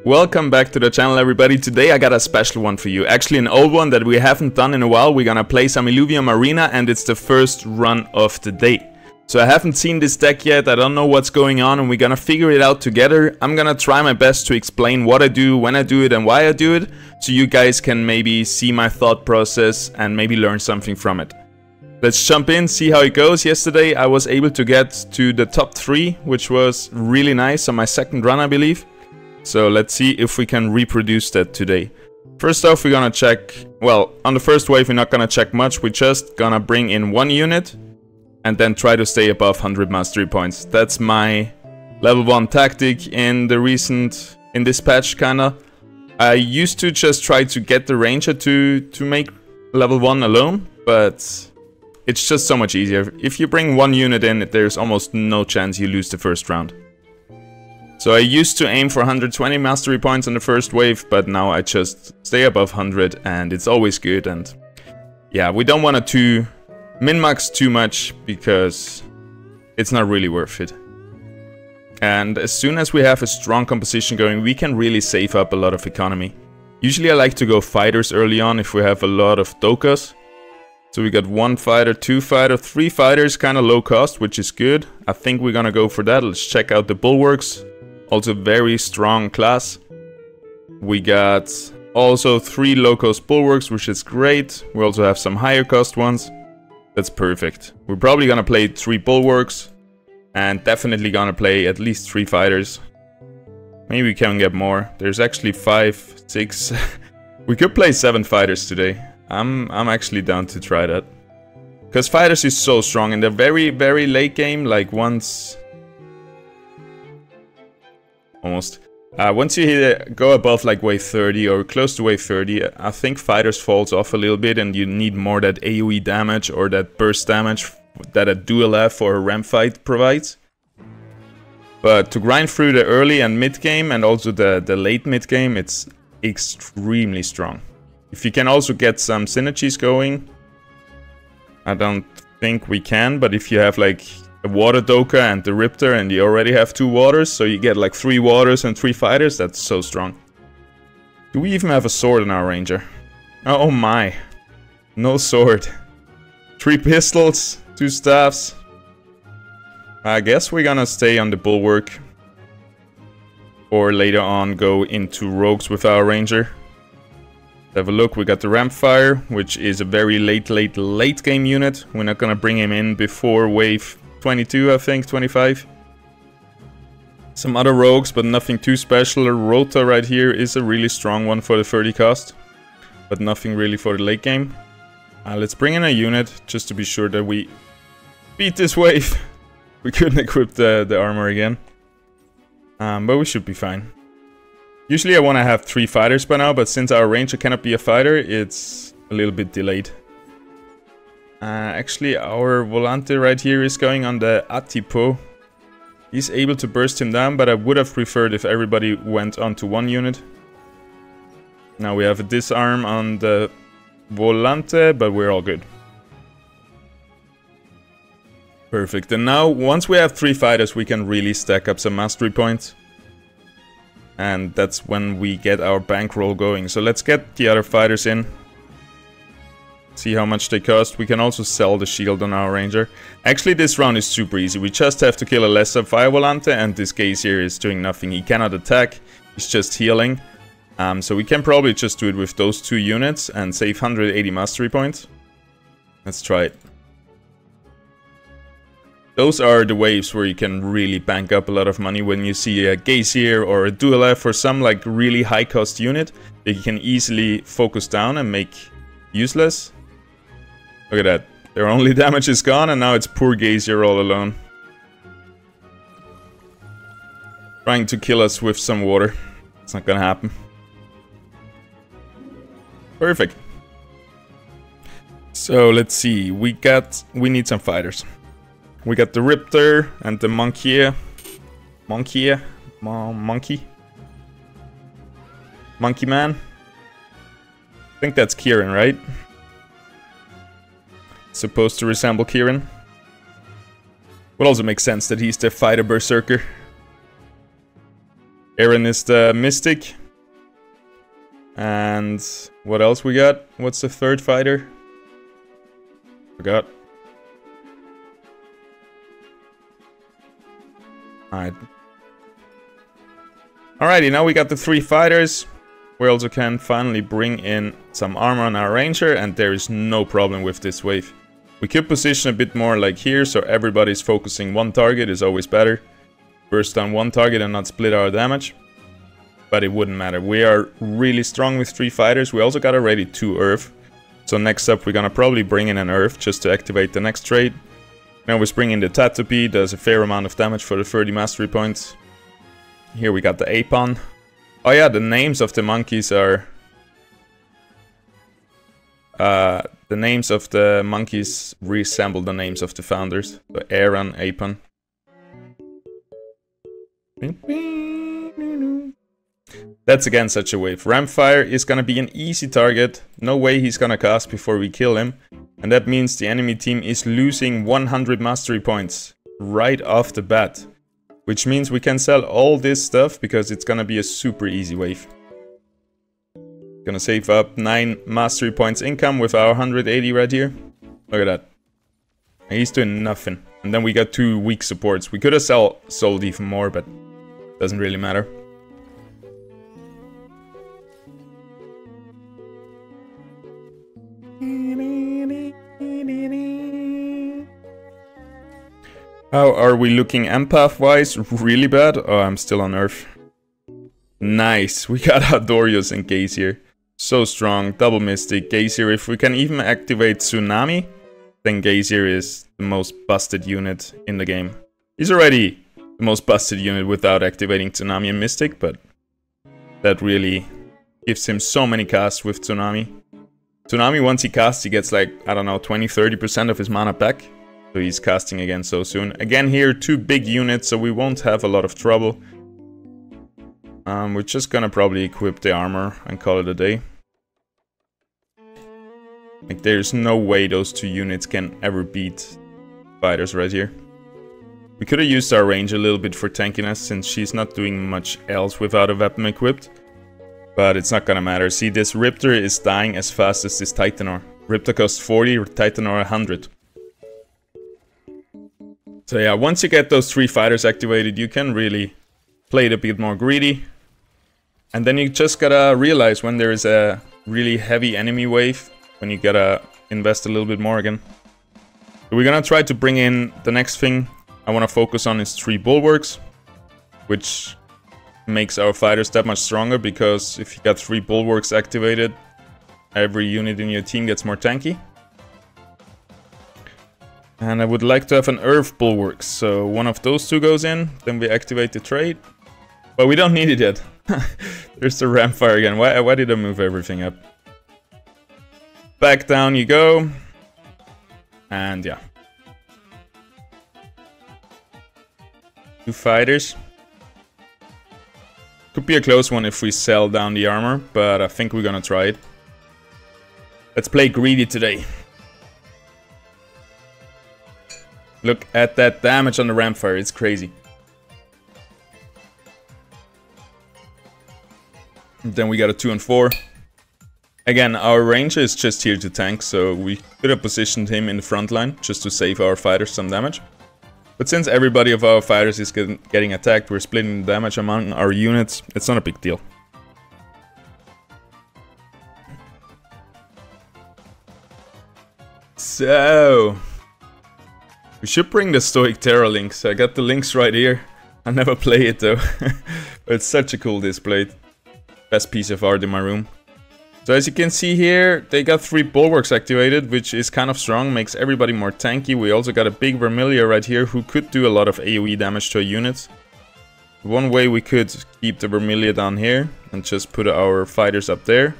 Welcome back to the channel, everybody. Today I got a special one for you. Actually an old one that we haven't done in a while. We're gonna play some Illuvium Arena and it's the first run of the day. So I haven't seen this deck yet, I don't know what's going on, and we're gonna figure it out together. I'm gonna try my best to explain what I do, when I do it, and why I do it, so you guys can maybe see my thought process and maybe learn something from it. Let's jump in, see how it goes. Yesterday I was able to get to the top 3, which was really nice on my second run, I believe. So let's see if we can reproduce that today. First off, we're gonna check, well, on the first wave we're not gonna check much, we're just gonna bring in 1 unit and then try to stay above 100 mastery points. That's my level 1 tactic in this patch kinda. I used to just try to get the ranger to make level 1 alone, but it's just so much easier. If you bring 1 unit in, there's almost no chance you lose the first round. So I used to aim for 120 mastery points on the first wave, but now I just stay above 100 and it's always good. And yeah, we don't want to min-max too much because it's not really worth it. And as soon as we have a strong composition going, we can really save up a lot of economy. Usually I like to go fighters early on if we have a lot of dokas. So we got 1 fighter, 2 fighter, 3 fighters, kind of low cost, which is good. I think we're gonna go for that. Let's check out the bulwarks. Also very strong class. We got also 3 low cost bulwarks, which is great. We also have some higher cost ones. That's perfect. We're probably gonna play 3 bulwarks and definitely gonna play at least 3 fighters. Maybe we can get more. There's actually 5, 6. We could play 7 fighters today. I'm actually down to try that. Because fighters is so strong and they're very, very late game, like once you go above like wave 30 or close to wave 30, I think fighters falls off a little bit and you need more that AoE damage or that burst damage that a dual F or a ramp fight provides. But to grind through the early and mid game and also the late mid game, it's extremely strong. If you can also get some synergies going, I don't think we can, but if you have like a water doka and the Riptor and you already have 2 waters, so you get like 3 waters and 3 fighters, that's so strong. Do we even have a sword in our ranger? Oh my, no sword. 3 pistols, 2 staffs. I guess we're gonna stay on the bulwark or later on go into rogues with our ranger. Have a look, we got the Rampfire, which is a very late game unit. We're not gonna bring him in before wave 22, I think, 25. Some other rogues, but nothing too special. Rota right here is a really strong one for the 30 cost, but nothing really for the late game. Let's bring in a unit, just to be sure that we beat this wave. We couldn't equip the armor again, but we should be fine. Usually I want to have 3 fighters by now, but since our ranger cannot be a fighter, it's a little bit delayed. Actually, our Volante right here is going on the Atipo. He's able to burst him down, but I would have preferred if everybody went onto 1 unit. Now we have a disarm on the Volante, but we're all good. Perfect. And now, once we have 3 fighters, we can really stack up some mastery points. And that's when we get our bankroll going. So let's get the other fighters in. See how much they cost. We can also sell the shield on our ranger. Actually, this round is super easy. We just have to kill a lesser fire volante and this case here is doing nothing. He cannot attack. He's just healing. So we can probably just do it with those 2 units and save 180 mastery points. Let's try it. Those are the waves where you can really bank up a lot of money when you see a Gazier or a Dual F or some like really high cost unit that you can easily focus down and make useless. Look at that. Their only damage is gone and now it's poor Gazier all alone. Trying to kill us with some water. It's not gonna happen. Perfect. So let's see. We need some fighters. We got the Riptor and the Monkey. Monkey Man. I think that's Kieran, right? Supposed to resemble Kieran. Would also make sense that he's the fighter berserker. Aaron is the Mystic. And what else we got? What's the third fighter? Forgot. Alright. Alrighty, now we got the 3 fighters. We also can finally bring in some armor on our ranger, and there is no problem with this wave. We could position a bit more like here, so everybody's focusing one target is always better. Burst on one target and not split our damage. But it wouldn't matter. We are really strong with 3 fighters. We also got already 2 Earth. So next up we're gonna probably bring in an Earth just to activate the next trait. Now we bring in the Tatopy, does a fair amount of damage for the 30 mastery points. Here we got the Apon. Oh yeah, the names of the monkeys are... the names of the monkeys resemble the names of the founders. So Aaron, Apon. That's again such a wave. Rampfire is gonna be an easy target. No way he's gonna cast before we kill him. And that means the enemy team is losing 100 mastery points right off the bat. Which means we can sell all this stuff because it's gonna be a super easy wave. Gonna save up 9 mastery points income with our 180 right here. Look at that. And he's doing nothing. And then we got 2 weak supports. We could have sold even more, but doesn't really matter. How are we looking empath wise? Really bad? Oh, I'm still on Earth. Nice, we got Adorius and Gazier. So strong, double Mystic, Gazier. If we can even activate Tsunami, then Gazier is the most busted unit in the game. He's already the most busted unit without activating Tsunami and Mystic, but that really gives him so many casts with Tsunami. Tsunami, once he casts, he gets like, I don't know, 20-30% of his mana back. So he's casting again so soon. Again here, 2 big units, so we won't have a lot of trouble. We're just gonna probably equip the armor and call it a day. Like, there's no way those 2 units can ever beat fighters right here. We could have used our range a little bit for tankiness, since she's not doing much else without a weapon equipped. But it's not gonna matter. See, this Riptor is dying as fast as this Titanor. Riptor costs 40, Titanor 100. So yeah, once you get those 3 fighters activated, you can really play it a bit more greedy. And then you just gotta realize when there is a really heavy enemy wave, when you gotta invest a little bit more again. So we're gonna try to bring in the next thing I wanna focus on is 3 bulwarks, which makes our fighters that much stronger, because if you got 3 bulwarks activated, every unit in your team gets more tanky. And I would like to have an Earth bulwark, so one of those 2 goes in, then we activate the trait. But we don't need it yet. There's the Rampfire again. Why did I move everything up? Back down you go. And yeah. 2 fighters. Could be a close one if we sell down the armor, but I think we're gonna try it. Let's play greedy today. Look at that damage on the Rampfire, it's crazy. And then we got a 2 and 4. Again, our ranger is just here to tank, so we could have positioned him in the front line just to save our fighters some damage. But since everybody of our fighters is getting attacked, we're splitting the damage among our units. It's not a big deal. So... we should bring the Stoic Terror links. I got the links right here. I never play it though. But it's such a cool display. Best piece of art in my room. So as you can see here, they got 3 bulwarks activated, which is kind of strong, makes everybody more tanky. We also got a big Vermilia right here who could do a lot of AoE damage to a unit. One way we could keep the Vermilia down here and just put our fighters up there.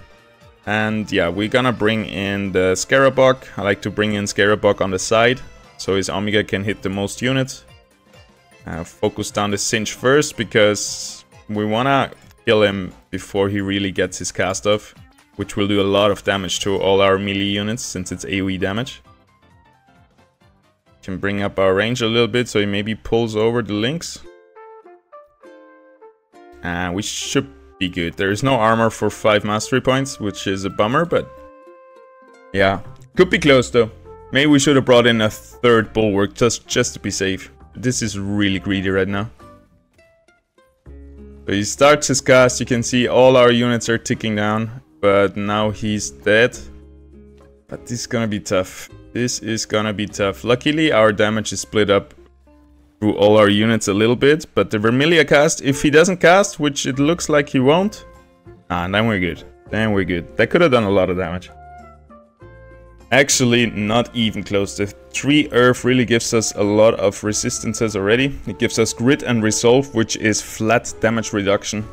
And yeah, we're gonna bring in the Scarabok. I like to bring in Scarabok on the side, so his Omega can hit the most units. Focus down the Cinch first, because we wanna kill him before he really gets his cast off, which will do a lot of damage to all our melee units, since it's AoE damage. Can bring up our range a little bit, so he maybe pulls over the links. We should be good. There is no armor for 5 mastery points, which is a bummer, but yeah. Could be close though. Maybe we should have brought in a 3rd bulwark just to be safe. This is really greedy right now. So he starts his cast, you can see all our units are ticking down, but now he's dead. But this is gonna be tough. This is gonna be tough. Luckily our damage is split up through all our units a little bit, but the Vermilia cast, if he doesn't cast, which it looks like he won't, then we're good. Then we're good. That could have done a lot of damage. Actually, not even close. The 3 Earth really gives us a lot of resistances already. It gives us Grit and Resolve, which is flat damage reduction.